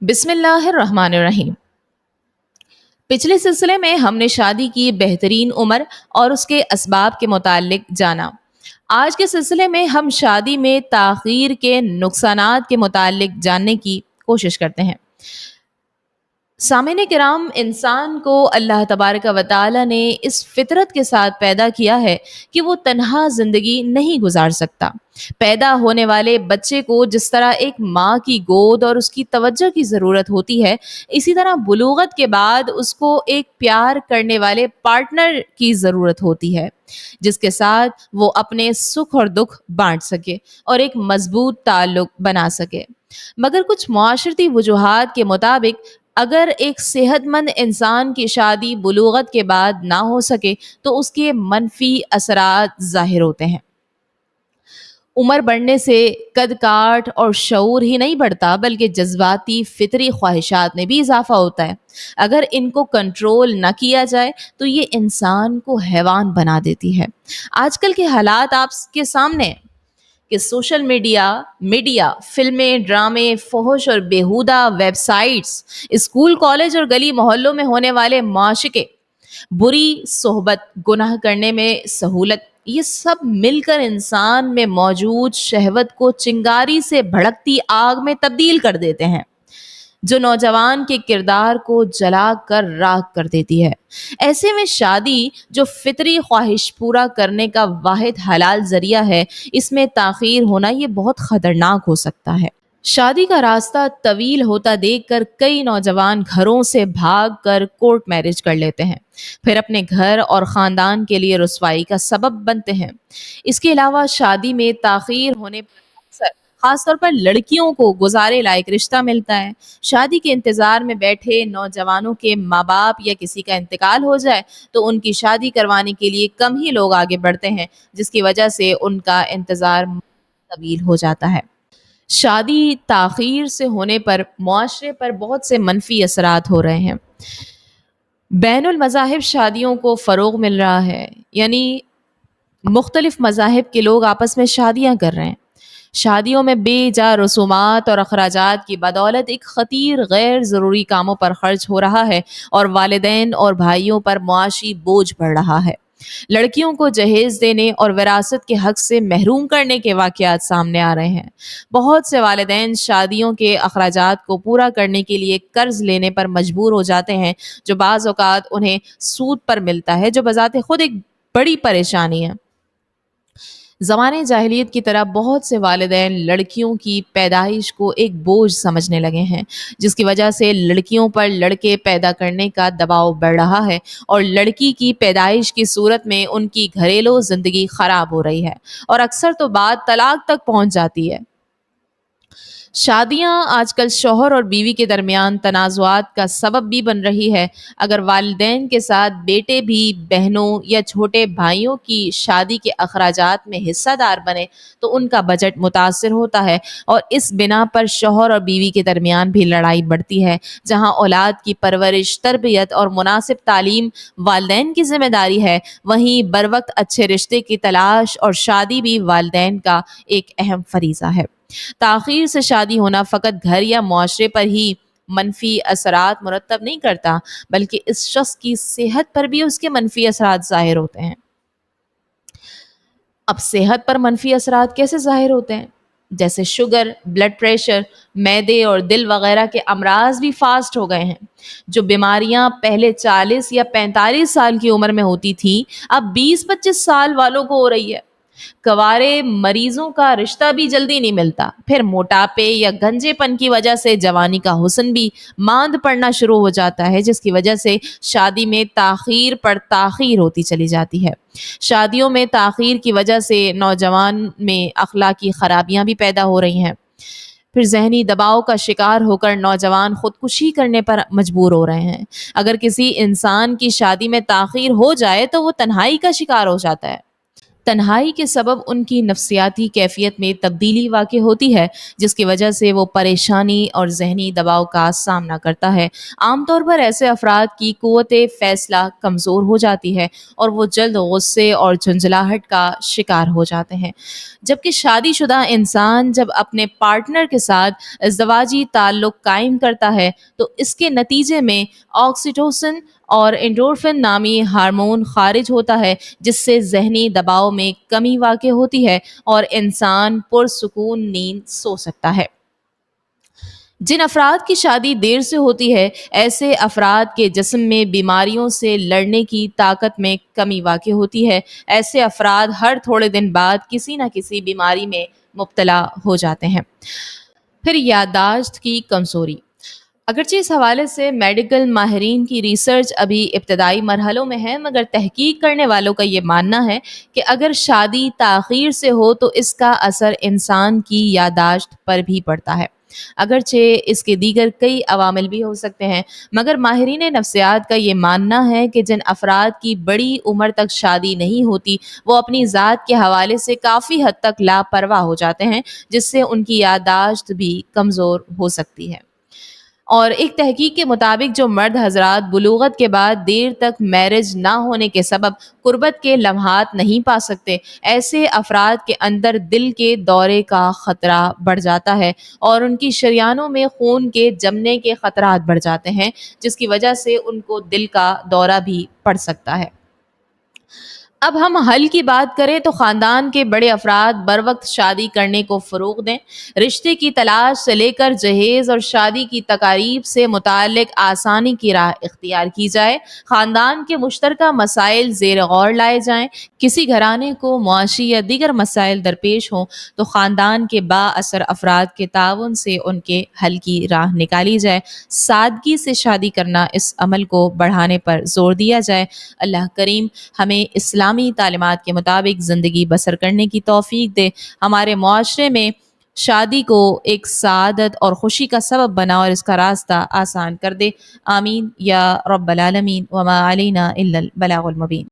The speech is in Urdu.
بسم اللہ الرحمن الرحیم۔ پچھلے سلسلے میں ہم نے شادی کی بہترین عمر اور اس کے اسباب کے متعلق جانا۔ آج کے سلسلے میں ہم شادی میں تاخیر کے نقصانات کے متعلق جاننے کی کوشش کرتے ہیں۔ سامعین کرام، انسان کو اللہ تبارک و تعالی نے اس فطرت کے ساتھ پیدا کیا ہے کہ وہ تنہا زندگی نہیں گزار سکتا۔ پیدا ہونے والے بچے کو جس طرح ایک ماں کی گود اور اس کی توجہ کی ضرورت ہوتی ہے، اسی طرح بلوغت کے بعد اس کو ایک پیار کرنے والے پارٹنر کی ضرورت ہوتی ہے، جس کے ساتھ وہ اپنے سکھ اور دکھ بانٹ سکے اور ایک مضبوط تعلق بنا سکے۔ مگر کچھ معاشرتی وجوہات کے مطابق اگر ایک صحت مند انسان کی شادی بلوغت کے بعد نہ ہو سکے تو اس کے منفی اثرات ظاہر ہوتے ہیں۔ عمر بڑھنے سے قد کاٹ اور شعور ہی نہیں بڑھتا، بلکہ جذباتی فطری خواہشات میں بھی اضافہ ہوتا ہے۔ اگر ان کو کنٹرول نہ کیا جائے تو یہ انسان کو حیوان بنا دیتی ہے۔ آج کل کے حالات آپ کے سامنے ہیں کہ سوشل میڈیا، فلمیں، ڈرامے، فحش اور بیہودہ ویب سائٹس، اسکول، کالج اور گلی محلوں میں ہونے والے معاشقے، بری صحبت، گناہ کرنے میں سہولت، یہ سب مل کر انسان میں موجود شہوت کو چنگاری سے بھڑکتی آگ میں تبدیل کر دیتے ہیں، جو نوجوان کے کردار کو جلا کر راکھ کر دیتی ہے۔ ایسے میں شادی، جو فطری خواہش پورا کرنے کا واحد حلال ذریعہ ہے، اس میں تاخیر ہونا یہ بہت خطرناک ہو سکتا ہے۔ شادی کا راستہ طویل ہوتا دیکھ کر کئی نوجوان گھروں سے بھاگ کر کورٹ میرج کر لیتے ہیں، پھر اپنے گھر اور خاندان کے لیے رسوائی کا سبب بنتے ہیں۔ اس کے علاوہ شادی میں تاخیر ہونے پر اکثر، خاص طور پر لڑکیوں کو گزارے لائق رشتہ ملتا ہے۔ شادی کے انتظار میں بیٹھے نوجوانوں کے ماں باپ یا کسی کا انتقال ہو جائے تو ان کی شادی کروانے کے لیے کم ہی لوگ آگے بڑھتے ہیں، جس کی وجہ سے ان کا انتظار طویل ہو جاتا ہے۔ شادی تاخیر سے ہونے پر معاشرے پر بہت سے منفی اثرات ہو رہے ہیں۔ بین المذاہب شادیوں کو فروغ مل رہا ہے، یعنی مختلف مذاہب کے لوگ آپس میں شادیاں کر رہے ہیں۔ شادیوں میں بے جا رسومات اور اخراجات کی بدولت ایک خطیر غیر ضروری کاموں پر خرچ ہو رہا ہے اور والدین اور بھائیوں پر معاشی بوجھ بڑھ رہا ہے۔ لڑکیوں کو جہیز دینے اور وراثت کے حق سے محروم کرنے کے واقعات سامنے آ رہے ہیں۔ بہت سے والدین شادیوں کے اخراجات کو پورا کرنے کے لیے قرض لینے پر مجبور ہو جاتے ہیں، جو بعض اوقات انہیں سود پر ملتا ہے، جو بذات خود ایک بڑی پریشانی ہے۔ زمانے جاہلیت کی طرح بہت سے والدین لڑکیوں کی پیدائش کو ایک بوجھ سمجھنے لگے ہیں، جس کی وجہ سے لڑکیوں پر لڑکے پیدا کرنے کا دباؤ بڑھ رہا ہے اور لڑکی کی پیدائش کی صورت میں ان کی گھریلو زندگی خراب ہو رہی ہے اور اکثر تو بات طلاق تک پہنچ جاتی ہے۔ شادیاں آج کل شوہر اور بیوی کے درمیان تنازعات کا سبب بھی بن رہی ہے۔ اگر والدین کے ساتھ بیٹے بھی بہنوں یا چھوٹے بھائیوں کی شادی کے اخراجات میں حصہ دار بنے تو ان کا بجٹ متاثر ہوتا ہے اور اس بنا پر شوہر اور بیوی کے درمیان بھی لڑائی بڑھتی ہے۔ جہاں اولاد کی پرورش، تربیت اور مناسب تعلیم والدین کی ذمہ داری ہے، وہیں بروقت اچھے رشتے کی تلاش اور شادی بھی والدین کا ایک اہم فریضہ ہے۔ تاخیر سے شادی ہونا فقط گھر یا معاشرے پر ہی منفی اثرات مرتب نہیں کرتا، بلکہ اس شخص کی صحت پر بھی اس کے منفی اثرات ظاہر ہوتے ہیں۔ اب صحت پر منفی اثرات کیسے ظاہر ہوتے ہیں؟ جیسے شوگر، بلڈ پریشر، معدے اور دل وغیرہ کے امراض بھی فاسٹ ہو گئے ہیں۔ جو بیماریاں پہلے 40 یا 45 سال کی عمر میں ہوتی تھیں، اب 20-25 سال والوں کو ہو رہی ہے۔ کوارے مریضوں کا رشتہ بھی جلدی نہیں ملتا، پھر موٹاپے یا گنجے پن کی وجہ سے جوانی کا حسن بھی ماند پڑنا شروع ہو جاتا ہے، جس کی وجہ سے شادی میں تاخیر پر تاخیر ہوتی چلی جاتی ہے۔ شادیوں میں تاخیر کی وجہ سے نوجوان میں اخلاقی خرابیاں بھی پیدا ہو رہی ہیں۔ پھر ذہنی دباؤ کا شکار ہو کر نوجوان خودکشی کرنے پر مجبور ہو رہے ہیں۔ اگر کسی انسان کی شادی میں تاخیر ہو جائے تو وہ تنہائی کا شکار ہو جاتا ہے۔ تنہائی کے سبب ان کی نفسیاتی کیفیت میں تبدیلی واقع ہوتی ہے، جس کی وجہ سے وہ پریشانی اور ذہنی دباؤ کا سامنا کرتا ہے۔ عام طور پر ایسے افراد کی قوت فیصلہ کمزور ہو جاتی ہے اور وہ جلد غصے اور جھنجھلاہٹ کا شکار ہو جاتے ہیں۔ جبکہ شادی شدہ انسان جب اپنے پارٹنر کے ساتھ ازدواجی تعلق قائم کرتا ہے تو اس کے نتیجے میں آکسیٹوسن اور انڈورفن نامی ہارمون خارج ہوتا ہے، جس سے ذہنی دباؤ میں کمی واقع ہوتی ہے اور انسان پرسکون نیند سو سکتا ہے۔ جن افراد کی شادی دیر سے ہوتی ہے، ایسے افراد کے جسم میں بیماریوں سے لڑنے کی طاقت میں کمی واقع ہوتی ہے۔ ایسے افراد ہر تھوڑے دن بعد کسی نہ کسی بیماری میں مبتلا ہو جاتے ہیں۔ پھر یادداشت کی کمزوری۔ اگرچہ اس حوالے سے میڈیکل ماہرین کی ریسرچ ابھی ابتدائی مرحلوں میں ہے، مگر تحقیق کرنے والوں کا یہ ماننا ہے کہ اگر شادی تاخیر سے ہو تو اس کا اثر انسان کی یادداشت پر بھی پڑتا ہے۔ اگرچہ اس کے دیگر کئی عوامل بھی ہو سکتے ہیں، مگر ماہرین نفسیات کا یہ ماننا ہے کہ جن افراد کی بڑی عمر تک شادی نہیں ہوتی وہ اپنی ذات کے حوالے سے کافی حد تک لاپرواہ ہو جاتے ہیں، جس سے ان کی یادداشت بھی کمزور ہو سکتی ہے۔ اور ایک تحقیق کے مطابق جو مرد حضرات بلوغت کے بعد دیر تک میرج نہ ہونے کے سبب قربت کے لمحات نہیں پا سکتے، ایسے افراد کے اندر دل کے دورے کا خطرہ بڑھ جاتا ہے اور ان کی شریانوں میں خون کے جمنے کے خطرات بڑھ جاتے ہیں، جس کی وجہ سے ان کو دل کا دورہ بھی پڑ سکتا ہے۔ اب ہم حل کی بات کریں تو خاندان کے بڑے افراد بر وقت شادی کرنے کو فروغ دیں۔ رشتے کی تلاش سے لے کر جہیز اور شادی کی تقاریب سے متعلق آسانی کی راہ اختیار کی جائے۔ خاندان کے مشترکہ مسائل زیر غور لائے جائیں۔ کسی گھرانے کو معاشی یا دیگر مسائل درپیش ہوں تو خاندان کے با اثر افراد کے تعاون سے ان کے حل کی راہ نکالی جائے۔ سادگی سے شادی کرنا، اس عمل کو بڑھانے پر زور دیا جائے۔ اللہ کریم ہمیں اسلامی تعلیمات کے مطابق زندگی بسر کرنے کی توفیق دے، ہمارے معاشرے میں شادی کو ایک سعادت اور خوشی کا سبب بنا اور اس کا راستہ آسان کر دے۔ آمین یا رب العالمین، وما علینا الا البلاغ المبین۔